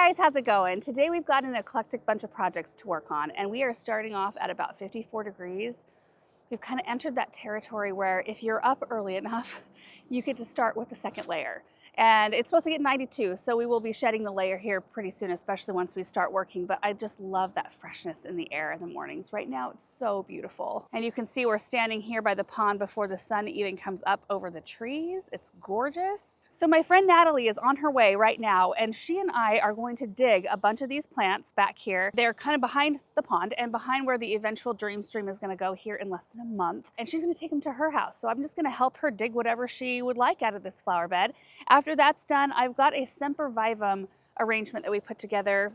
guys, how's it going? Today we've got an eclectic bunch of projects to work on, and we are starting off at about 54 degrees. We've kind of entered that territory where if you're up early enough, you get to start with the second layer. And it's supposed to get 92, so we will be shedding the layer here pretty soon, especially once we start working. But I just love that freshness in the air in the mornings. Right now, it's so beautiful. And you can see we're standing here by the pond before the sun even comes up over the trees. It's gorgeous. So my friend Natalie is on her way right now, and she and I are going to dig a bunch of these plants back here. They're kind of behind the pond and behind where the eventual dream stream is gonna go here in less than a month. And she's gonna take them to her house. So I'm just gonna help her dig whatever she would like out of this flower bed. After that's done, I've got a sempervivum arrangement that we put together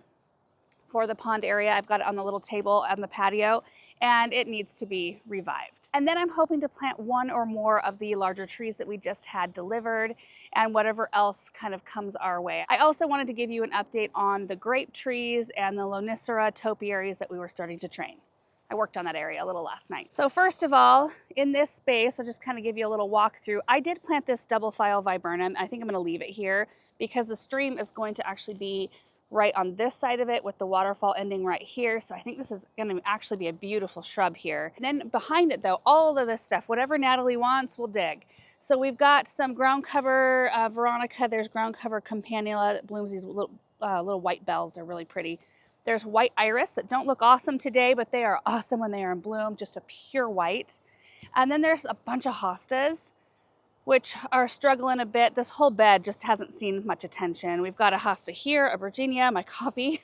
for the pond area. I've got it on the little table on the patio, and it needs to be revived. And then I'm hoping to plant one or more of the larger trees that we just had delivered and whatever else kind of comes our way. I also wanted to give you an update on the grape trees and the Lonicera topiaries that we were starting to train. I worked on that area a little last night. So first of all, in this space, I'll just kind of give you a little walkthrough. I did plant this double file viburnum. I think I'm gonna leave it here because the stream is going to actually be right on this side of it with the waterfall ending right here. So I think this is gonna actually be a beautiful shrub here. And then behind it though, all of this stuff, whatever Natalie wants, we'll dig. So we've got some ground cover Veronica. There's ground cover Campanula that blooms these little white bells. They're really pretty. There's white iris that don't look awesome today, but they are awesome when they are in bloom, just a pure white. And then there's a bunch of hostas, which are struggling a bit. This whole bed just hasn't seen much attention. We've got a hosta here, a Virginia, my coffee,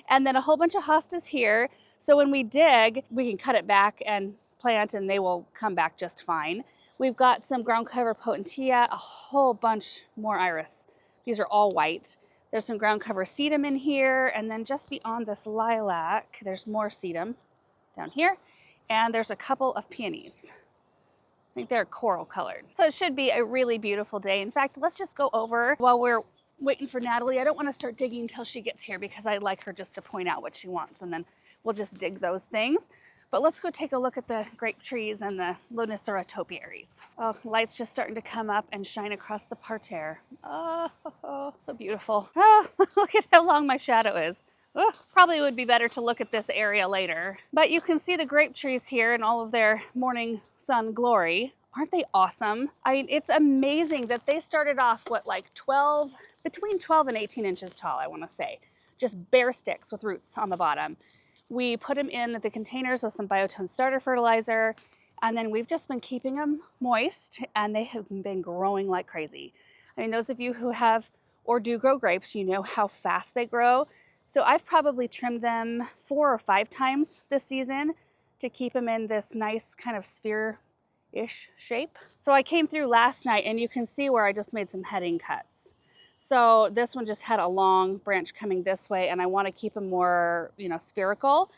and then a whole bunch of hostas here. So when we dig, we can cut it back and plant and they will come back just fine. We've got some ground cover Potentia, a whole bunch more iris. These are all white. There's some ground cover sedum in here, and then just beyond this lilac, there's more sedum down here, and there's a couple of peonies. I think they're coral colored. So it should be a really beautiful day. In fact, let's just go over while we're waiting for Natalie. I don't want to start digging until she gets here because I like her just to point out what she wants, and then we'll just dig those things. But let's go take a look at the grape trees and the Lonicera topiaries. Oh, light's just starting to come up and shine across the parterre. Oh, so beautiful. Oh, look at how long my shadow is. Oh, probably would be better to look at this area later. But you can see the grape trees here in all of their morning sun glory. Aren't they awesome? I mean, it's amazing that they started off, what, like between 12 and 18 inches tall, I want to say. Just bare sticks with roots on the bottom. We put them in the containers with some Biotone starter fertilizer, and then we've just been keeping them moist, and they have been growing like crazy. I mean, those of you who have or do grow grapes, you know how fast they grow. So I've probably trimmed them 4 or 5 times this season to keep them in this nice kind of sphere-ish shape. So I came through last night, and you can see where I just made some heading cuts. So this one just had a long branch coming this way, and I want to keep them more, spherical.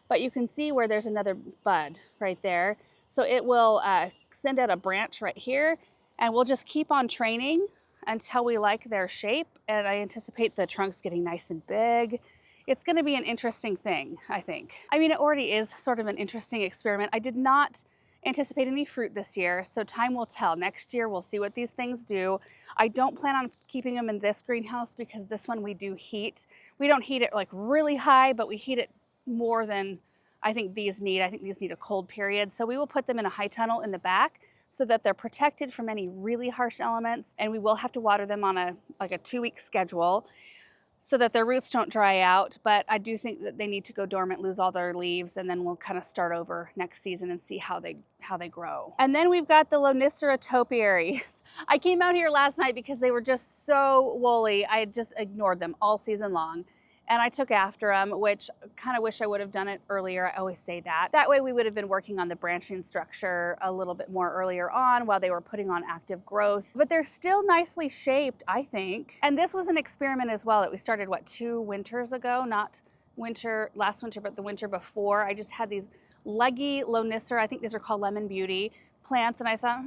But you can see where there's another bud right there. So it will send out a branch right here, and we'll just keep on training until we like their shape. And I anticipate the trunks getting nice and big. It's going to be an interesting thing, I think. I mean, it already is sort of an interesting experiment. I did not anticipate any fruit this year, so time will tell. Next year, we'll see what these things do. I don't plan on keeping them in this greenhouse because this one we do heat. We don't heat it like really high, but we heat it more than I think these need. I think these need a cold period. So we will put them in a high tunnel in the back so that they're protected from any really harsh elements, and we will have to water them on a 2-week schedule so that their roots don't dry out. But I do think that they need to go dormant, lose all their leaves, and then we'll kind of start over next season and see how they grow. And then we've got the Lonicera topiaries. I came out here last night because they were just so woolly. I had just ignored them all season long. And I took after them, which kind of wish I would have done it earlier. I always say that. That way we would have been working on the branching structure a little bit more earlier on while they were putting on active growth. But they're still nicely shaped, I think. And this was an experiment as well that we started, 2 winters ago? Not last winter, but the winter before. I just had these leggy Lonicera, I think these are called Lemon Beauty, plants, and I thought,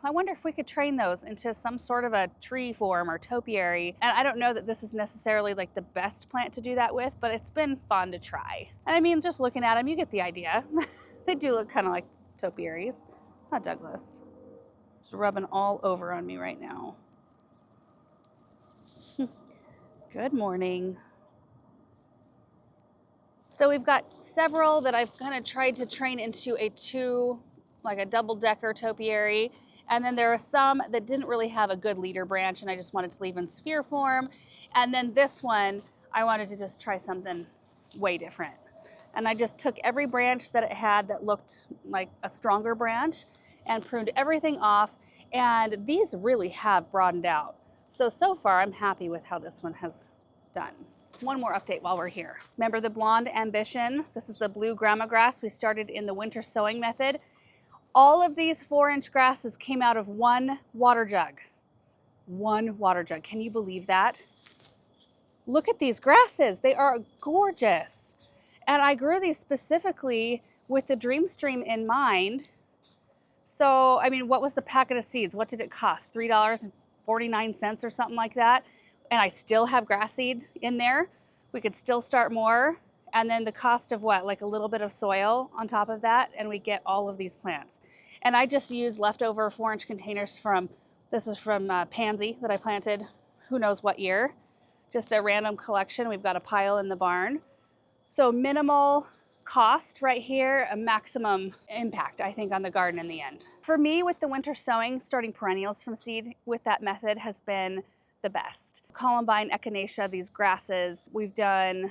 I wonder if we could train those into some sort of a tree form or topiary. And I don't know that this is necessarily like the best plant to do that with, but it's been fun to try. And I mean, just looking at them, you get the idea. They do look kind of like topiaries. Not Douglas. It's rubbing all over on me right now. Good morning. So we've got several that I've kind of tried to train into like a double-decker topiary. And then there are some that didn't really have a good leader branch and I just wanted to leave in sphere form. And then this one, I wanted to just try something way different. And I just took every branch that it had that looked like a stronger branch and pruned everything off. And these really have broadened out. So far I'm happy with how this one has done. One more update while we're here. Remember the Blonde Ambition? This is the blue grama grass we started in the winter sowing method. All of these 4-inch grasses came out of one water jug. One water jug. Can you believe that? Look at these grasses. They are gorgeous. And I grew these specifically with the Dreamstream in mind. So, I mean, what was the packet of seeds? What did it cost? $3.49 or something like that. And I still have grass seed in there. We could still start more. And then the cost of what? Like a little bit of soil on top of that. And we get all of these plants. And I just use leftover 4-inch containers this is from Pansy that I planted who knows what year. Just a random collection. We've got a pile in the barn. So minimal cost right here, a maximum impact, I think, on the garden in the end. For me, with the winter sowing, starting perennials from seed with that method has been the best. Columbine, echinacea, these grasses. We've done,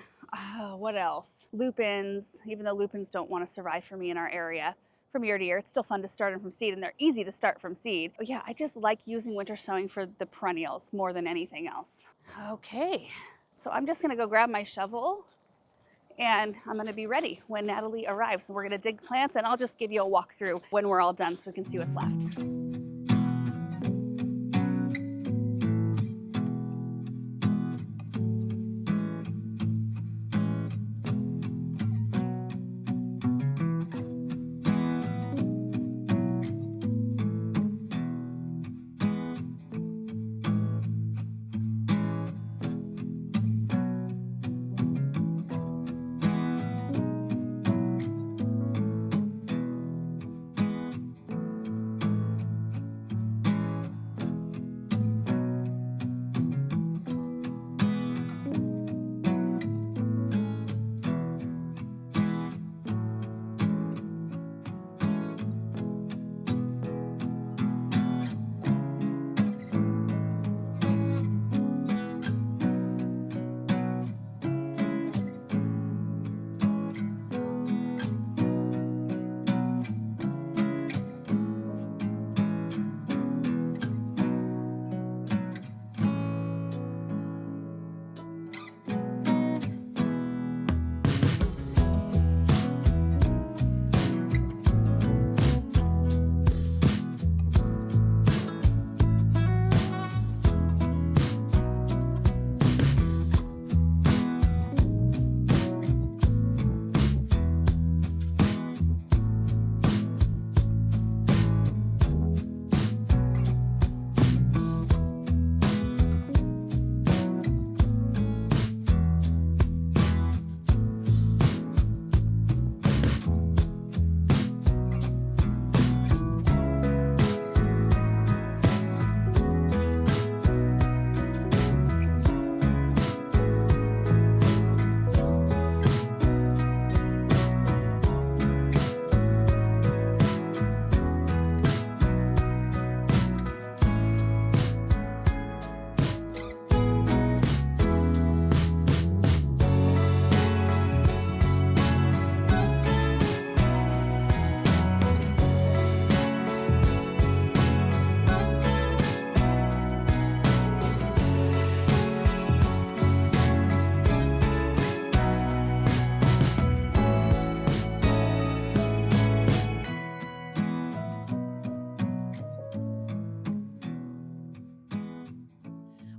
what else? Lupins, even though lupins don't want to survive for me in our area from year to year. It's still fun to start them from seed and they're easy to start from seed. But yeah, I just like using winter sowing for the perennials more than anything else. Okay, so I'm just gonna go grab my shovel and I'm gonna be ready when Natalie arrives. So we're gonna dig plants and I'll just give you a walkthrough when we're all done so we can see what's left.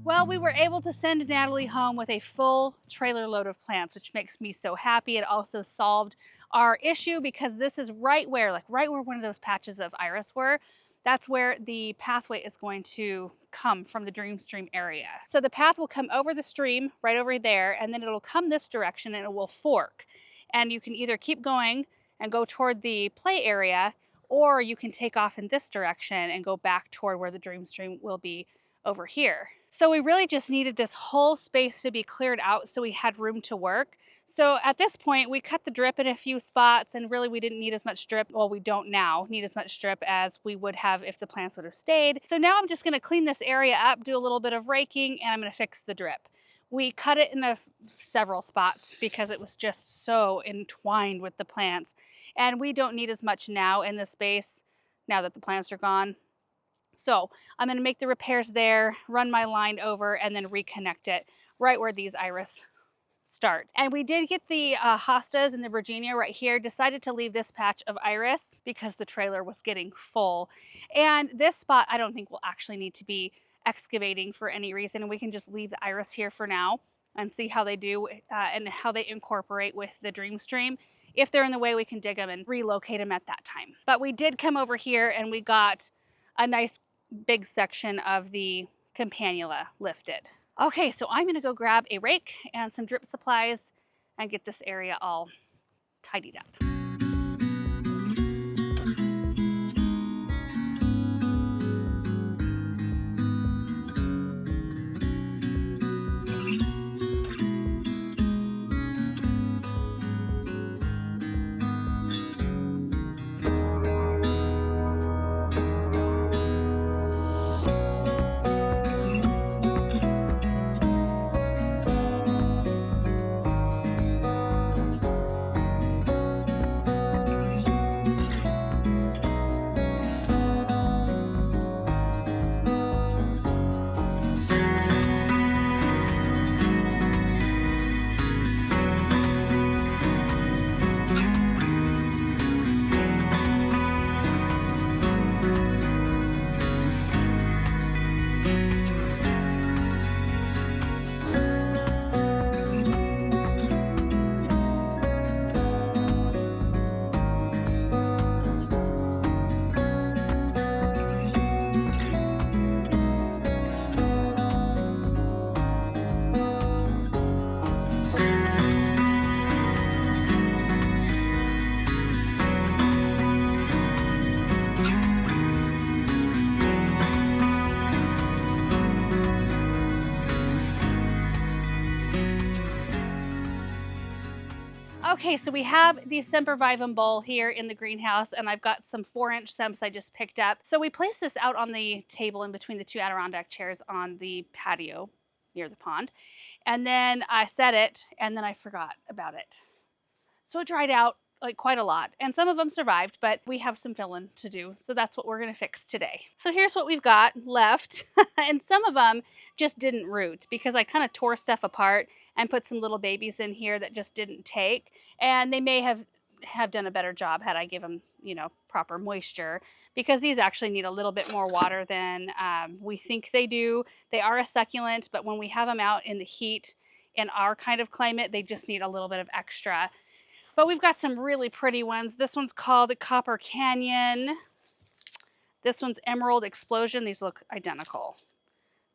Well, we were able to send Natalie home with a full trailer load of plants, which makes me so happy. It also solved our issue because this is right where one of those patches of iris were. That's where the pathway is going to come from the Dreamstream area. So the path will come over the stream right over there, and then it'll come this direction and it will fork. And you can either keep going and go toward the play area, or you can take off in this direction and go back toward where the Dreamstream will be over here. So we really just needed this whole space to be cleared out so we had room to work. So at this point, we cut the drip in a few spots, and really we didn't need as much drip. Well, we don't now need as much drip as we would have if the plants would have stayed. So now I'm just going to clean this area up, do a little bit of raking, and I'm going to fix the drip. We cut it in several spots because it was just so entwined with the plants. And we don't need as much now in the space now that the plants are gone. So I'm going to make the repairs there, run my line over, and then reconnect it right where these iris start. And we did get the hostas and the Virginia right here. Decided to leave this patch of iris because the trailer was getting full. And this spot I don't think will actually need to be excavating for any reason. We can just leave the iris here for now and see how they do and how they incorporate with the dream stream. If they're in the way, we can dig them and relocate them at that time. But we did come over here and we got a nice big section of the campanula lifted. Okay, so I'm gonna go grab a rake and some drip supplies and get this area all tidied up. Okay, so we have the Sempervivum bowl here in the greenhouse, and I've got some 4-inch Semps I just picked up. So we placed this out on the table in between the 2 Adirondack chairs on the patio near the pond. And then I set it, and then I forgot about it. So it dried out like quite a lot, and some of them survived, but we have some filling to do. So that's what we're gonna fix today. So here's what we've got left. And some of them just didn't root because I kind of tore stuff apart and put some little babies in here that just didn't take. And they may have done a better job had I given them, you know, proper moisture, because these actually need a little bit more water than we think they do. They are a succulent, but when we have them out in the heat in our kind of climate, they just need a little bit of extra. But we've got some really pretty ones. This one's called Copper Canyon. This one's Emerald Explosion. These look identical,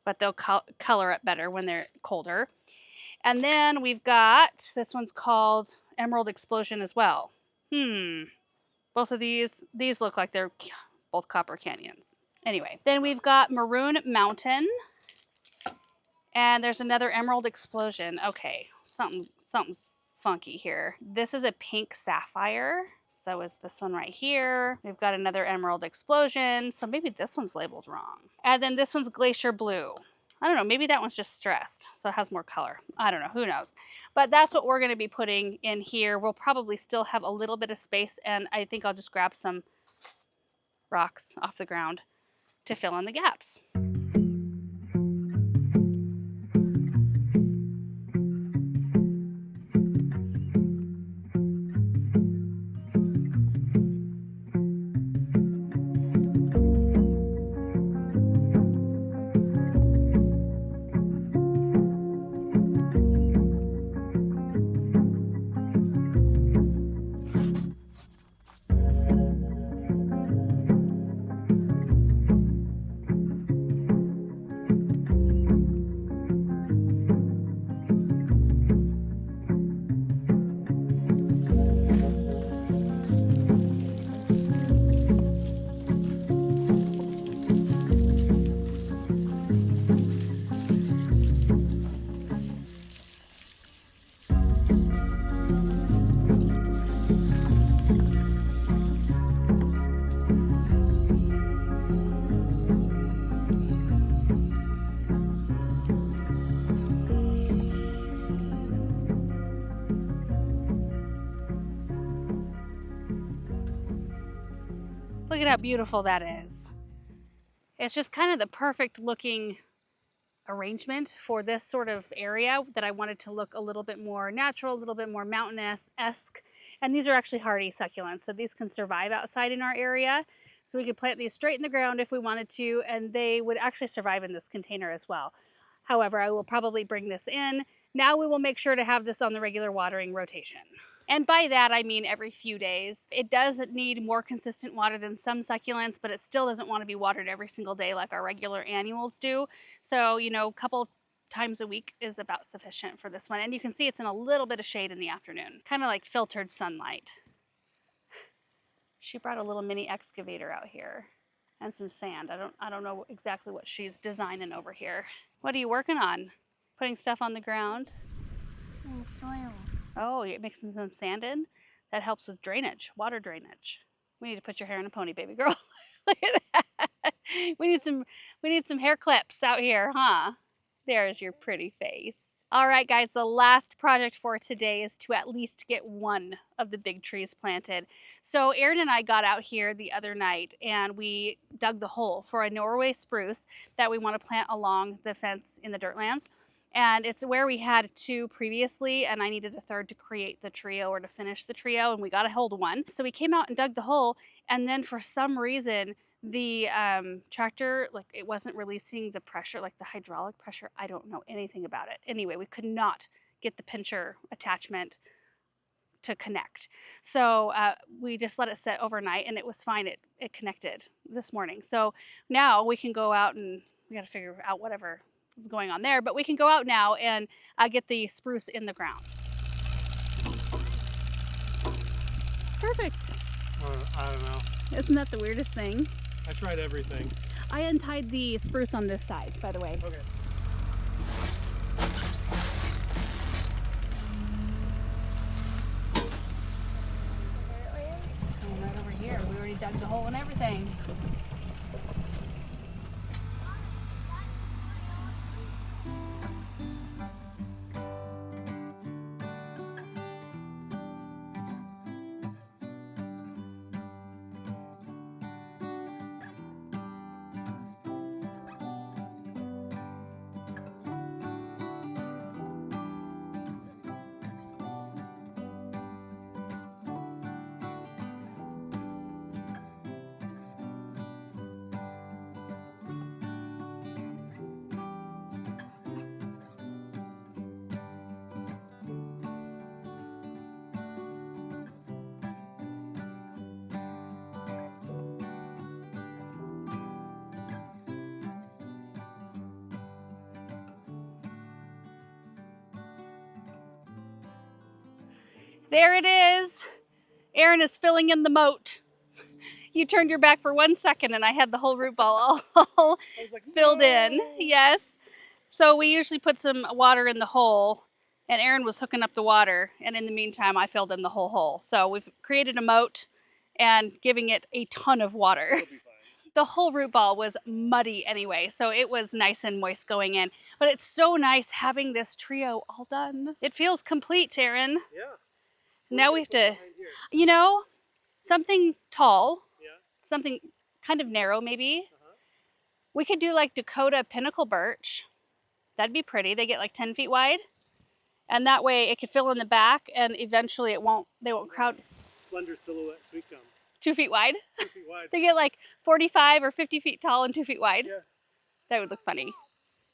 but they'll color up better when they're colder. And then we've got, this one's called Emerald Explosion as well. Both of these look like they're both Copper Canyons. Anyway, then we've got Maroon Mountain. And there's another Emerald Explosion. Okay, something's funky here. This is a pink sapphire. So is this one right here. We've got another Emerald Explosion. So maybe this one's labeled wrong. And then this one's Glacier Blue. I don't know, maybe that one's just stressed, so it has more color. I don't know, who knows? But that's what we're gonna be putting in here. We'll probably still have a little bit of space, and I think I'll just grab some rocks off the ground to fill in the gaps. at how beautiful that is. It's just kind of the perfect looking arrangement for this sort of area that I wanted to look a little bit more natural, a little bit more mountainous-esque. And these are actually hardy succulents, so these can survive outside in our area. So we could plant these straight in the ground if we wanted to, and they would actually survive in this container as well. However, I will probably bring this in. Now we will make sure to have this on the regular watering rotation. And by that, I mean every few days. It does need more consistent water than some succulents, but it still doesn't want to be watered every single day like our regular annuals do. So, you know, a couple times a week is about sufficient for this one. And you can see it's in a little bit of shade in the afternoon, kind of like filtered sunlight. She brought a little mini excavator out here and some sand. I don't know exactly what she's designing over here. What are you working on? Putting stuff on the ground? Soil. Oh, you're mixing some sand in? That helps with drainage, water drainage. We need to put your hair in a pony, baby girl. Look at that. We need some hair clips out here, huh? There's your pretty face. All right, guys, the last project for today is to at least get one of the big trees planted. So Erin and I got out here the other night and we dug the hole for a Norway spruce that we want to plant along the fence in the Dirtlands. And it's where we had two previously, and I needed a third to create the trio or to finish the trio, and we got a hold of one. So we came out and dug the hole, and then for some reason, the tractor, like, it wasn't releasing the pressure, like the hydraulic pressure. I don't know anything about it. Anyway, we could not get the pincher attachment to connect. So we just let it sit overnight, and it was fine. It connected this morning. So now we can go out and we got to figure out whatever is going on there, but we can go out now and get the spruce in the ground. Perfect. I don't know. Isn't that the weirdest thing? I tried everything. I untied the spruce on this side, by the way. Okay. Right over here. We already dug the hole and everything. There it is. Erin is filling in the moat. You turned your back for 1 second and I had the whole root ball all filled in. Yes. So we usually put some water in the hole and Erin was hooking up the water. And in the meantime, I filled in the whole hole. So we've created a moat and giving it a ton of water. The whole root ball was muddy anyway, so it was nice and moist going in. But it's so nice having this trio all done. It feels complete, Erin. Yeah. Now we have to, you know, something tall, something kind of narrow maybe. We could do like Dakota pinnacle birch. That'd be pretty. They get like 10 feet wide. And that way it could fill in the back and eventually they won't crowd. Slender silhouette sweet gum. 2 feet wide? 2 feet wide. They get like 45 or 50 feet tall and 2 feet wide. Yeah. That would look funny.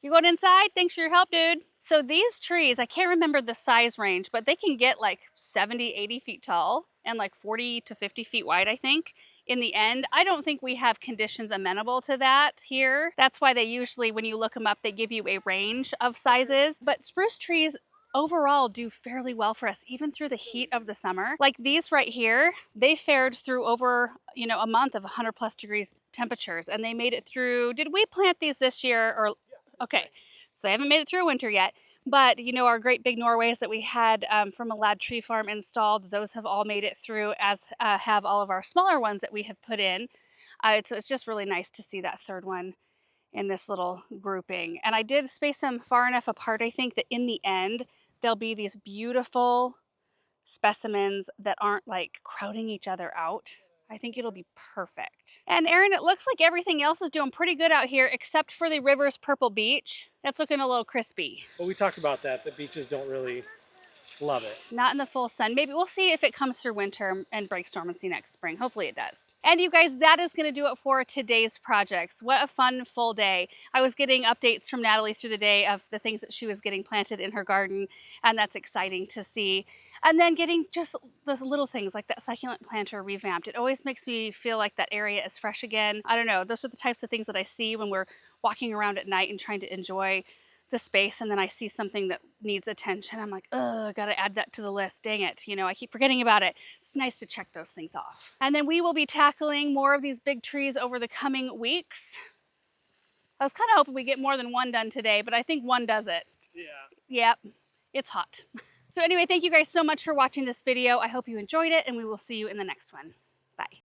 You going inside? Thanks for your help, dude. So these trees, I can't remember the size range, but they can get like 70, 80 feet tall and like 40 to 50 feet wide, I think. In the end, I don't think we have conditions amenable to that here. That's why they usually, when you look them up, they give you a range of sizes. But spruce trees overall do fairly well for us, even through the heat of the summer. Like these right here, they fared through over, you know, a month of 100+ degrees temperatures, and they made it through. Did we plant these this year or? Okay, so they haven't made it through winter yet, but you know, our great big Norways that we had from a Lad Tree Farm installed, those have all made it through, as have all of our smaller ones that we have put in. So it's just really nice to see that third one in this little grouping. And I did space them far enough apart, I think, that in the end, there'll be these beautiful specimens that aren't like crowding each other out. I think it'll be perfect. And Erin, it looks like everything else is doing pretty good out here except for the river's purple beach. That's looking a little crispy. Well, we talked about that. The beaches don't really love it. Not in the full sun. Maybe we'll see if it comes through winter and breaks dormancy next spring. Hopefully it does. And you guys, that is going to do it for today's projects. What a fun full day. I was getting updates from Natalie through the day of the things that she was getting planted in her garden, and that's exciting to see. And then getting just those little things like that succulent planter revamped. It always makes me feel like that area is fresh again. I don't know. Those are the types of things that I see when we're walking around at night and trying to enjoy the space, and then I see something that needs attention. I'm like, oh, I gotta add that to the list. Dang it. You know, I keep forgetting about it. It's nice to check those things off. And then we will be tackling more of these big trees over the coming weeks. I was kind of hoping we get more than one done today, but I think one does it. Yeah. Yep, it's hot. So anyway, thank you guys so much for watching this video. I hope you enjoyed it, and we will see you in the next one.